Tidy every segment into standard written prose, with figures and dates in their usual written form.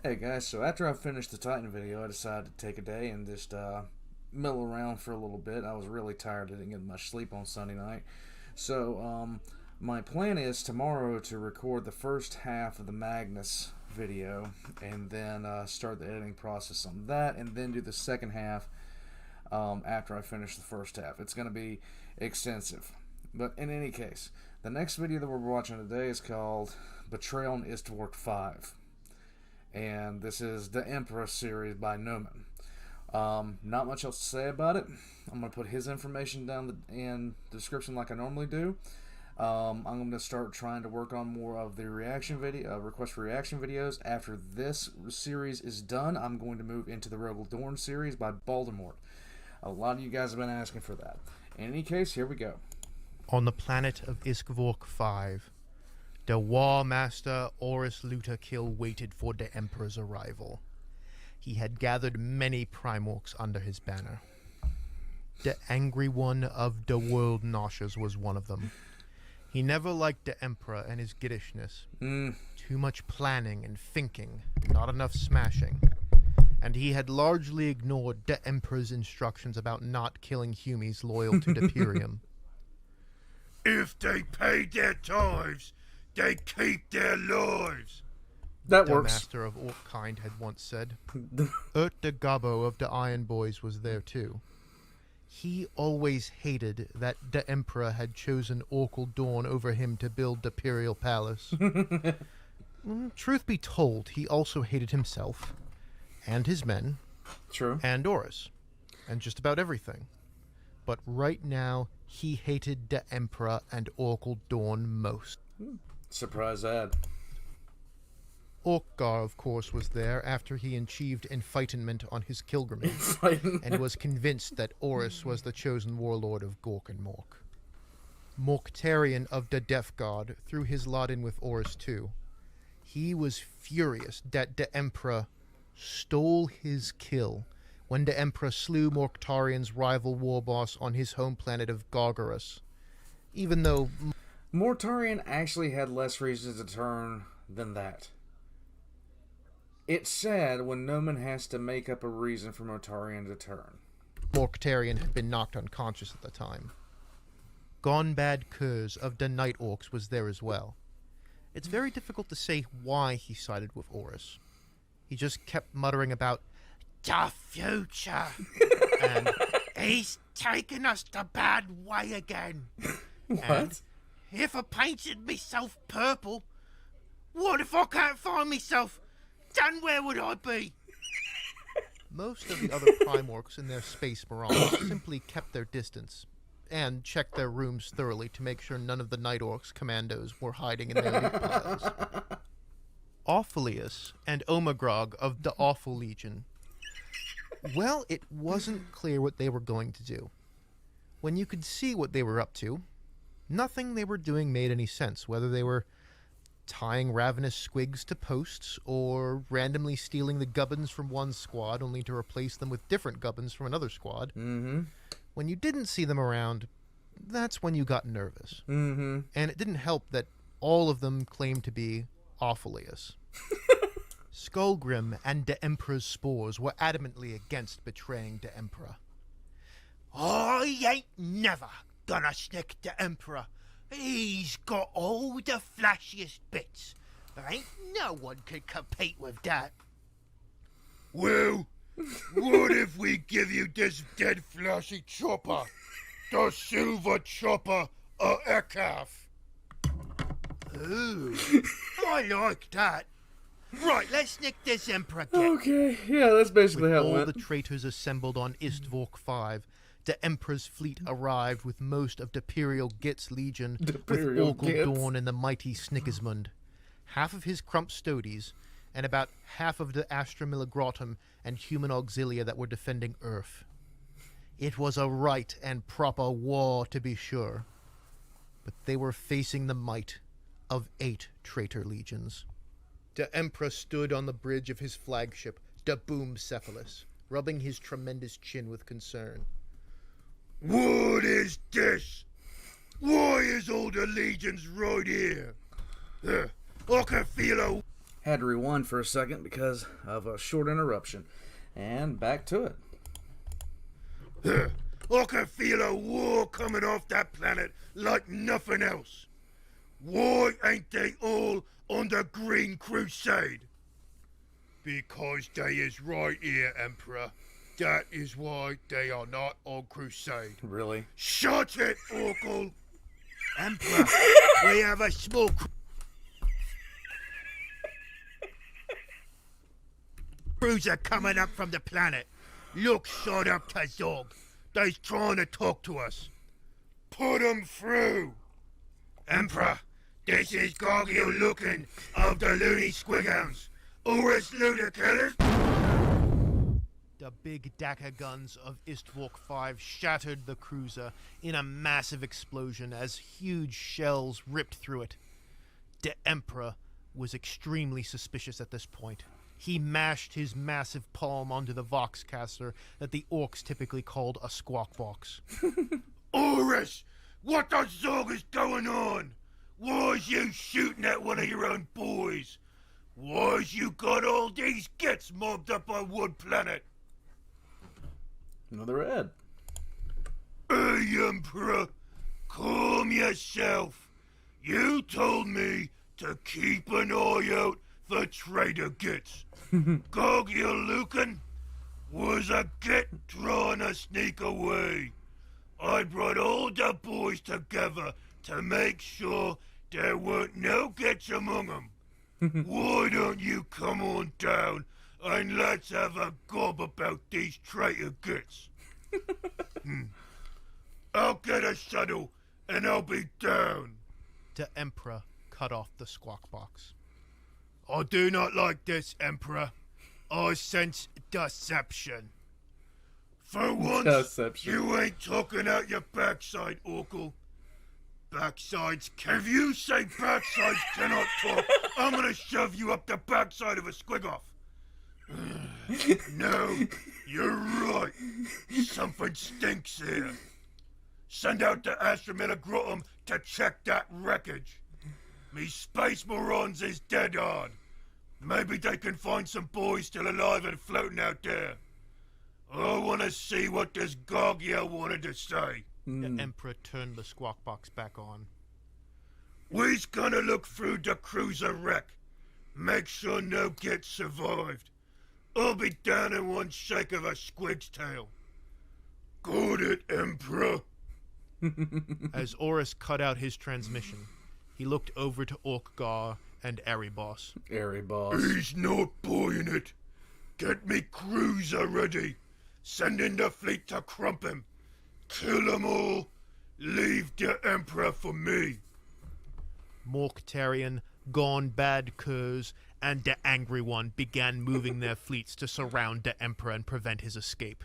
Hey guys, so after I finished the Titan video, I decided to take a day and just mill around for a little bit. I was really tired, I didn't get much sleep on Sunday night. So my plan is tomorrow to record the first half of the Magnus video and then start the editing process on that, and then do the second half after I finish the first half. It's going to be extensive. But in any case, the next video that we're watching today is called Betrayal in Istvork 5. And this is the Emperor series by Noman. Not much else to say about it. I'm going to put his information down in the description like I normally do. I'm going to start trying to work on more of the reaction video, request for reaction videos. After this series is done, I'm going to move into the Rogel Dorn series by Baldermort. A lot of you guys have been asking for that. In any case, here we go. On the planet of Istvork 5, the War Master Oris Luterkill waited for the Emperor's arrival. He had gathered many Primorks under his banner. The Angry One of the World Noshers was one of them. He never liked the Emperor and his giddishness. Too much planning and thinking, not enough smashing. And he had largely ignored the Emperor's instructions about not killing Humies loyal to the Imperium. If they paid their tithes, they keep their lives. That The works. master of Orkkind had once said. Urt the Gobbo of the Iron Boys was there too. He always hated that the Emperor had chosen Orkle Dorn over him to build the Imperial Palace. Truth be told, he also hated himself, and his men, True. and Oris, and just about everything. But right now, he hated the Emperor and Orkle Dorn most. Surprise ad. Orkgar, of course, was there after he achieved enlightenment on his pilgrimage, and was convinced that Oris was the chosen warlord of Gork and Mork. Morktarion of the Death God threw his lot in with Oris too. He was furious that the Emperor stole his kill when the Emperor slew Morktarion's rival war boss on his home planet of Gargarus, even though Mortarion actually had less reason to turn than that. It's sad when Noman has to make up a reason for Mortarion to turn. Morktarion had been knocked unconscious at the time. Gonbad Kurz of the Night Orcs was there as well. It's very difficult to say why he sided with Oris. He just kept muttering about the future, and he's taking us the bad way again. What? And if I painted myself purple, what if I can't find myself? Then where would I be? Most of the other Primorks in their space mirage simply kept their distance and checked their rooms thoroughly to make sure none of the Night Orcs commandos were hiding in their loot piles. Ophelius and Omegrog of the Awful Legion. Well, it wasn't clear what they were going to do. When you could see what they were up to, nothing they were doing made any sense, whether they were tying ravenous squigs to posts, or randomly stealing the gubbins from one squad only to replace them with different gubbins from another squad. When you didn't see them around, that's when you got nervous. And it didn't help that all of them claimed to be Ophelius. Skullgrim and the Emperor's Spores were adamantly against betraying the Emperor. I ain't never gonna snick the Emperor. He's got all the flashiest bits. There ain't no one could compete with that. Well, what if we give you this dead flashy chopper? The silver chopper of Ekaf. Ooh, I like that. Right, let's nick this Emperor again. Okay, yeah, that's basically how it All went. the traitors assembled on Istvork 5. The Emperor's fleet arrived with most of the Imperial Gitz Legion, with Imperial Orkle Gitz. Dorn and the mighty Snickersmund, half of his Crump Stodies, and about half of the Astra Miligratum and human auxilia that were defending Earth. It was a right and proper war, to be sure, but they were facing the might of 8 traitor legions. The Emperor stood on the bridge of his flagship, the Boomcephalus, rubbing his tremendous chin with concern. What is this? Why is all the legions right here? I can feel a Had to rewind for a second because of a short interruption. And back to it. I can feel a war coming off that planet like nothing else. Why ain't they all on the Green Crusade? Because they is right here, Emperor. That is why they are not on crusade. Really? Shut it, Oracle! Emperor, we have a small cruiser coming up from the planet. Look shot up to Zog. They's trying to talk to us. Put 'em through. Emperor, this is Gargiel Lucan of the Looney Squighounds. Urus Ludicillus. The big Daka guns of Istvork 5 shattered the cruiser in a massive explosion as huge shells ripped through it. The Emperor was extremely suspicious at this point. He mashed his massive palm onto the Voxcaster that the orcs typically called a squawk box. Urus, what the zog is going on? Why's you shooting at one of your own boys? Why's you got all these gits mobbed up on Wood Planet? Another Ed. Hey, Emperor, calm yourself. You told me to keep an eye out for traitor gits. Gargiel Lucan was a git trying to sneak away. I brought all the boys together to make sure there weren't no gits among them. Why don't you come on down and let's have a gob about these traitor gits? I'll get a shuttle and I'll be down. The Emperor cut off the squawk box. I do not like this, Emperor. I sense deception. For once, Deception. you ain't talking out your backside, Oracle. Backsides, if you say backsides cannot talk, I'm gonna shove you up the backside of a squigoff. No, you're right. Something stinks here. Send out the Astromilagrum to check that wreckage. Me space morons is dead on. Maybe they can find some boys still alive and floating out there. I want to see what this Gargiel wanted to say. The Emperor turned the squawk box back on. We's gonna look through the cruiser wreck. Make sure no git survived. I'll be down in one shake of a squig's tail. Got it, Emperor. As Horus cut out his transmission, he looked over to Orkgar and Erebos. Erebos. He's not buying it. Get me cruiser ready. Send in the fleet to crump him. Kill 'em all. Leave the Emperor for me. Morktarian, Gone Bad Kurz, and the Angry One began moving their fleets to surround the Emperor and prevent his escape.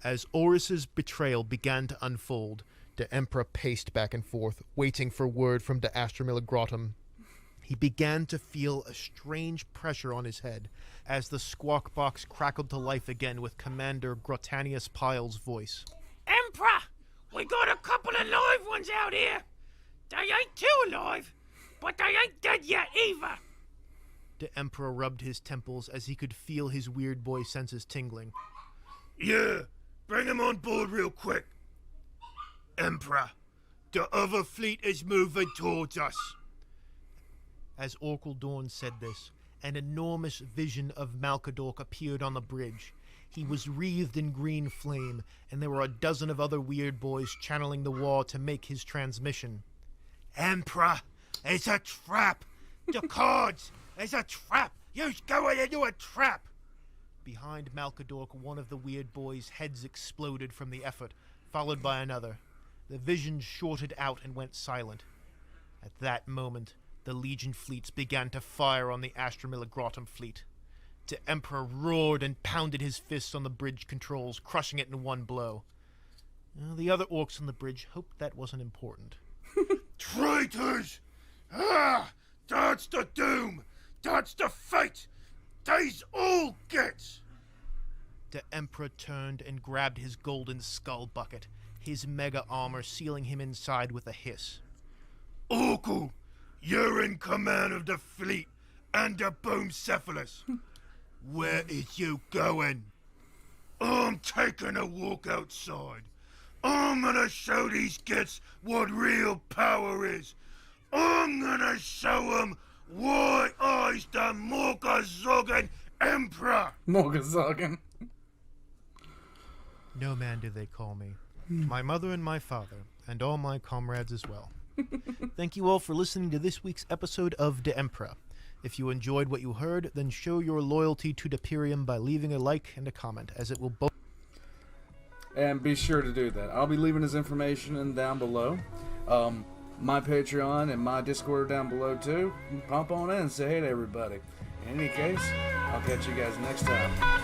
As Horus's betrayal began to unfold, the Emperor paced back and forth, waiting for word from the Astromilagrum. He began to feel a strange pressure on his head as the squawk box crackled to life again with Commander Grotanius Pyle's voice. Emperor, we got a couple of live ones out here. They ain't too alive, but they ain't dead yet either. The Emperor rubbed his temples as he could feel his weird boy senses tingling. Yeah, bring him on board real quick. Emperor, the other fleet is moving towards us. As Oracle Dawn said this, an enormous vision of Malkadork appeared on the bridge. He was wreathed in green flame, and there were a dozen of other weird boys channeling the war to make his transmission. Emperor, it's a trap. The cards, it's a trap. You're going into a trap. Behind Malkadork, one of the weird boys' heads exploded from the effort, followed by another. The vision shorted out and went silent. At that moment, the Legion fleets began to fire on the Astromilagrum fleet. The Emperor roared and pounded his fists on the bridge controls, crushing it in one blow. The other orcs on the bridge hoped that wasn't important. Traitors! Ah, that's the doom. That's the fate. They's all gets. The Emperor turned and grabbed his golden skull bucket, his mega armor sealing him inside with a hiss. Oracle, you're in command of the fleet, and a boomcephalus. Where is you going? I'm taking a walk outside. I'm gonna show these gits what real power is. I'm gonna show 'em why I's the Morgazogan Emperor. Morgazogan. Noman do they call me. My mother and my father, and all my comrades as well. Thank you all for listening to this week's episode of De Emperor. If you enjoyed what you heard, then show your loyalty to Deperium by leaving a like and a comment, as it will both... And be sure to do that. I'll be leaving his information down below. My Patreon and my Discord are down below too. Pop on in and say hey to everybody. In any case, I'll catch you guys next time.